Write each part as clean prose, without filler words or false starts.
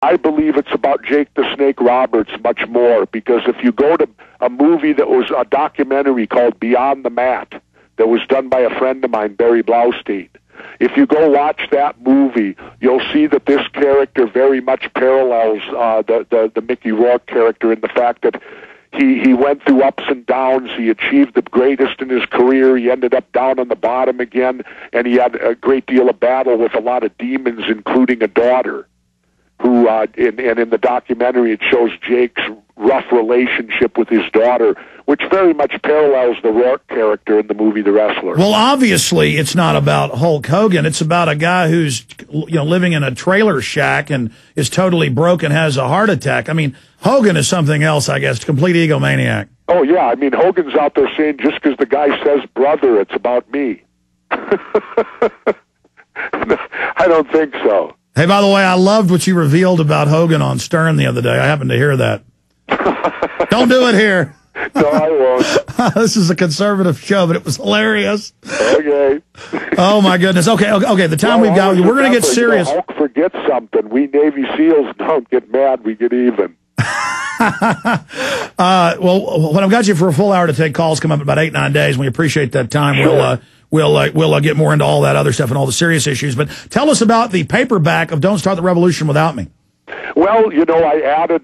I believe it's about Jake the Snake Roberts much more, because if you go to a movie that was a documentary called Beyond the Mat that was done by a friend of mine, Barry Blaustein, if you go watch that movie, you'll see that this character very much parallels the Mickey Rourke character in the fact that he went through ups and downs. He achieved the greatest in his career. He ended up down on the bottom again, and he had a great deal of battle with a lot of demons, including a daughter. Who and in the documentary it shows Jake's rough relationship with his daughter, which very much parallels the Rourke character in the movie The Wrestler. Well, obviously it's not about Hulk Hogan. It's about a guy who's living in a trailer shack and is totally broke and has a heart attack. I mean, Hogan is something else, I guess, complete egomaniac. Oh yeah, I mean Hogan's out there saying just because the guy says brother, it's about me. I don't think so. Hey, by the way, I loved what you revealed about Hogan on Stern the other day. I happened to hear that. Don't do it here. No, I won't. This is a conservative show, but it was hilarious. Okay. Oh, my goodness. Okay, the time we've got, we're going to get serious. Hulk forgets something. We Navy SEALs don't get mad. We get even. Well, when I've got you for a full hour to take calls, come up in about 8-9 days, and we appreciate that time. Sure. We'll get more into all that other stuff and all the serious issues. But tell us about the paperback of Don't Start the Revolution Without Me. Well, I added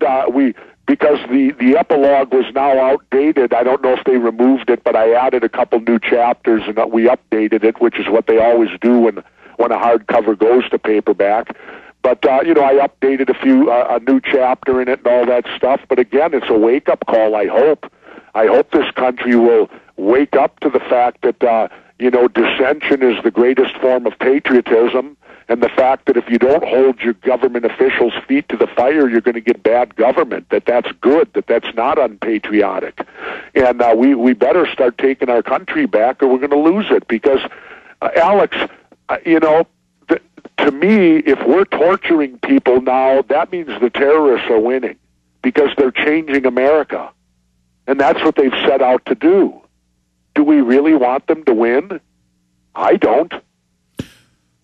because the epilogue was now outdated. I don't know if they removed it, but I added a couple new chapters and we updated it, which is what they always do when a hardcover goes to paperback. But I updated a new chapter in it and all that stuff. But again, it's a wake up call. I hope this country will wake up to the fact that dissension is the greatest form of patriotism, and the fact that if you don't hold your government officials' feet to the fire, you're going to get bad government, that's good, that's not unpatriotic. And we better start taking our country back or we're going to lose it, because, Alex, to me, if we're torturing people now, that means the terrorists are winning, because they're changing America. And that's what they've set out to do. Do we really want them to win? I don't.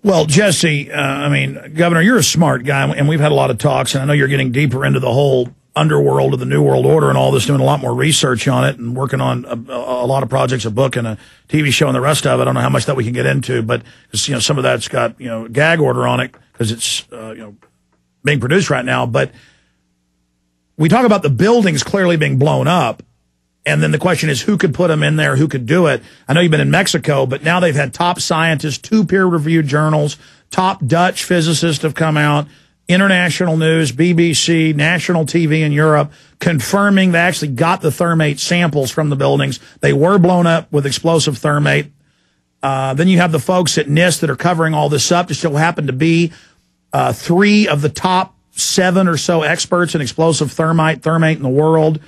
Well, Jesse, Governor, you're a smart guy, and we've had a lot of talks, and I know you're getting deeper into the whole underworld of the New World Order and all this, doing a lot more research on it and working on a lot of projects, a book and a TV show and the rest of it. I don't know how much that we can get into, but some of that's got gag order on it because it's being produced right now. But we talk about the buildings clearly being blown up. And then the question is, who could put them in there? Who could do it? I know you've been in Mexico, but now they've had top scientists, 2 peer-reviewed journals, top Dutch physicists have come out, international news, BBC, national TV in Europe, confirming they actually got the thermate samples from the buildings. They were blown up with explosive thermate. Then you have the folks at NIST that are covering all this up. There still happen to be 3 of the top 7 or so experts in explosive thermate in the world.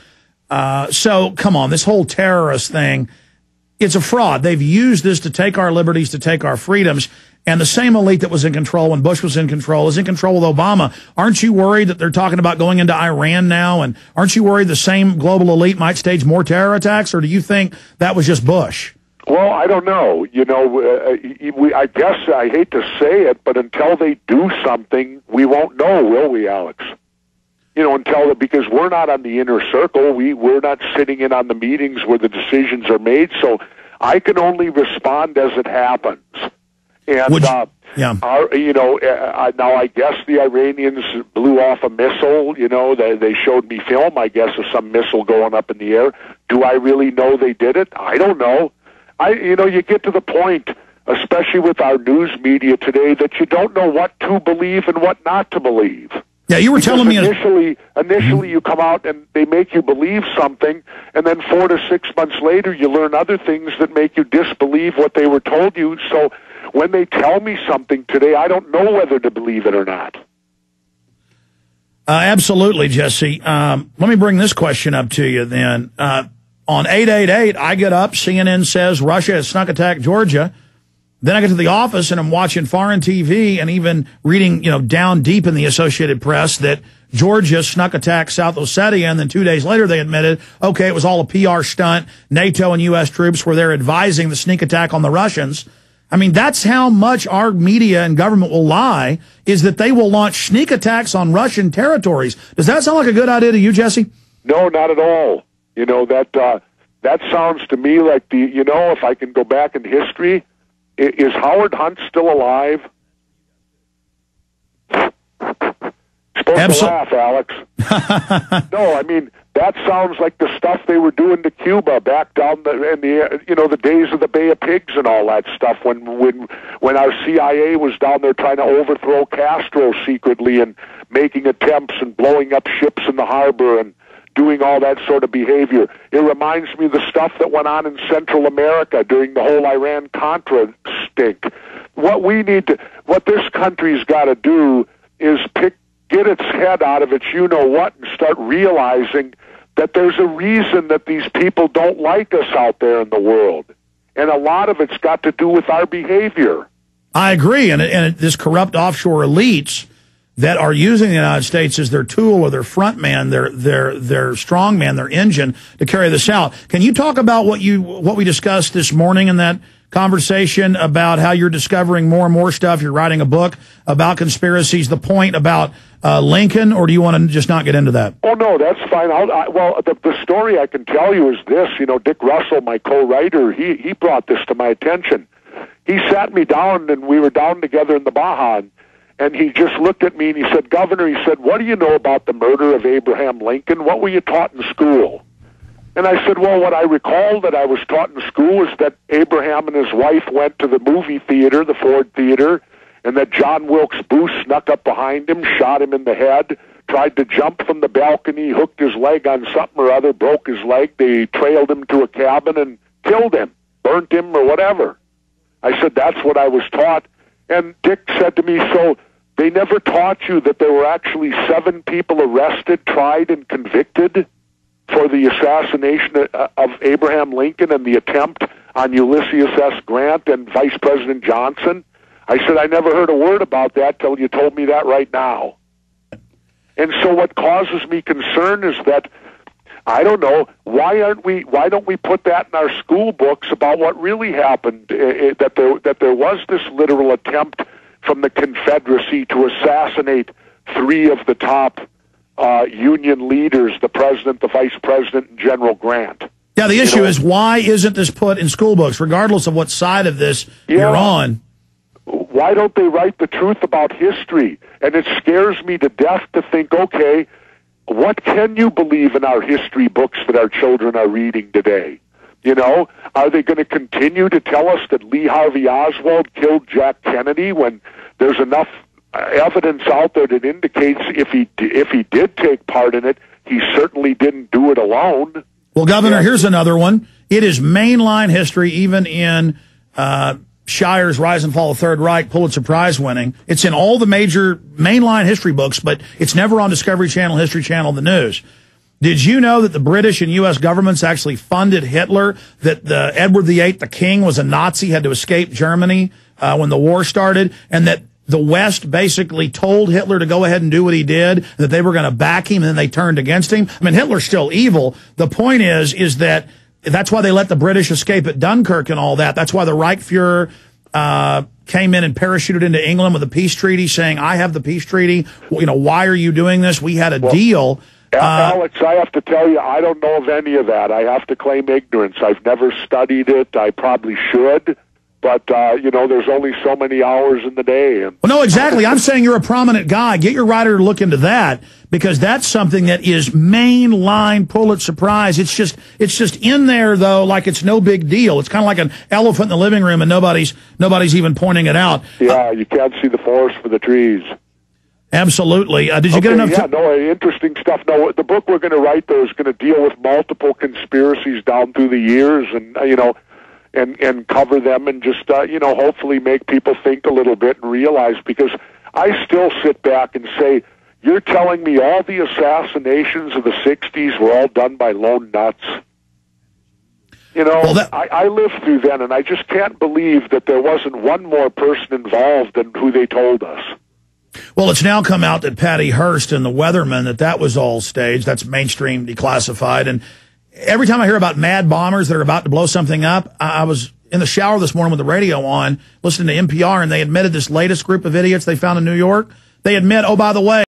So, come on, this whole terrorist thing, it's a fraud. They've used this to take our liberties, to take our freedoms, and the same elite that was in control when Bush was in control is in control with Obama. Aren't you worried that they're talking about going into Iran now, and aren't you worried the same global elite might stage more terror attacks, or do you think that was just Bush? Well, I don't know. I guess I hate to say it, but until they do something, we won't know, will we, Alex? Because we're not on the inner circle. We're not sitting in on the meetings where the decisions are made. So I can only respond as it happens. And, now I guess the Iranians blew off a missile. They showed me film, I guess, of some missile going up in the air. Do I really know they did it? I don't know. You get to the point, especially with our news media today, that you don't know what to believe and what not to believe. Yeah, you were telling me initially you come out and they make you believe something, and then 4 to 6 months later you learn other things that make you disbelieve what they were told you. So when they tell me something today, I don't know whether to believe it or not. Absolutely, Jesse. Let me bring this question up to you then. On 888, I get up, CNN says Russia has snuck attacked Georgia. Then I get to the office and I'm watching foreign TV and even reading, down deep in the Associated Press that Georgia snuck attacked South Ossetia, and then 2 days later they admitted, okay, it was all a PR stunt. NATO and U.S. troops were there advising the sneak attack on the Russians. I mean, that's how much our media and government will lie, is that they will launch sneak attacks on Russian territories. Does that sound like a good idea to you, Jesse? No, not at all. You know, that sounds to me like if I can go back in history, is Howard Hunt still alive? Supposed to laugh, Alex. No, I mean, that sounds like the stuff they were doing to Cuba back down the days of the Bay of Pigs and all that stuff when our CIA was down there trying to overthrow Castro secretly and making attempts and blowing up ships in the harbor and doing all that sort of behavior. It reminds me of the stuff that went on in Central America during the whole Iran-Contra stink. What this country's got to do is get its head out of its you-know-what and start realizing that there's a reason that these people don't like us out there in the world. And a lot of it's got to do with our behavior. I agree. And this corrupt offshore elites that are using the United States as their tool or their front man, their strong man, their engine to carry this out. Can you talk about what we discussed this morning in that conversation about how you're discovering more and more stuff? You're writing a book about conspiracies, the point about Lincoln, or do you want to just not get into that? Oh, no, that's fine. The story I can tell you is this. You know, Dick Russell, my co-writer, he brought this to my attention. He sat me down, and we were down together in the Baja, and he just looked at me and he said, Governor, he said, what do you know about the murder of Abraham Lincoln? What were you taught in school? And I said, well, what I recall that I was taught in school was that Abraham and his wife went to the movie theater, the Ford Theater, and that John Wilkes Booth snuck up behind him, shot him in the head, tried to jump from the balcony, hooked his leg on something or other, broke his leg. They trailed him to a cabin and killed him, burnt him or whatever. I said, that's what I was taught. And Dick said to me, so they never taught you that there were actually 7 people arrested, tried, and convicted for the assassination of Abraham Lincoln and the attempt on Ulysses S. Grant and Vice President Johnson? I said, I never heard a word about that till you told me that right now. And so what causes me concern is that, I don't know, why don't we put that in our school books about what really happened, that there was this literal attempt from the Confederacy to assassinate 3 of the top Union leaders, the president, the vice president, and General Grant. Yeah, the issue is, why isn't this put in school books, regardless of what side of this you're on? Why don't they write the truth about history? And it scares me to death to think, okay, what can you believe in our history books that our children are reading today? You know, are they going to continue to tell us that Lee Harvey Oswald killed Jack Kennedy when there's enough evidence out there that indicates if he did take part in it, he certainly didn't do it alone? Well, Governor, here's another one. It is mainline history, even in Shire's Rise and Fall of the Third Reich, Pulitzer Prize winning. It's in all the major mainline history books, but it's never on Discovery Channel, History Channel, the news. Did you know that the British and U.S. governments actually funded Hitler, that Edward VIII, the king, was a Nazi, had to escape Germany when the war started, and that the West basically told Hitler to go ahead and do what he did, that they were going to back him, and then they turned against him? I mean, Hitler's still evil. The point is that that's why they let the British escape at Dunkirk and all that. That's why the Reichsfuhrer came in and parachuted into England with a peace treaty saying, I have the peace treaty. You know, why are you doing this? We had a deal. Alex, I have to tell you, I don't know of any of that. I have to claim ignorance. I've never studied it. I probably should. But, you know, there's only so many hours in the day. And well, no, exactly. I'm saying you're a prominent guy. Get your writer to look into that, because that's something that is mainline Pulitzer Prize. It's just in there, though, like it's no big deal. It's kind of like an elephant in the living room, and nobody's even pointing it out. Yeah, you can't see the forest for the trees. Absolutely. Did you get enough? Yeah, no, interesting stuff. No, the book we're going to write, though, is going to deal with multiple conspiracies down through the years, and, you know, and cover them and just, you know, hopefully make people think a little bit and realize, because I still sit back and say, you're telling me all the assassinations of the 60s were all done by lone nuts? You know, well, I lived through then, and I just can't believe that there wasn't one more person involved than who they told us. Well, it's now come out that Patty Hearst and the Weathermen, that was all staged. That's mainstream declassified. And every time I hear about mad bombers that are about to blow something up, in the shower this morning with the radio on, listening to NPR, and they admitted this latest group of idiots they found in New York. They admit, oh, by the way,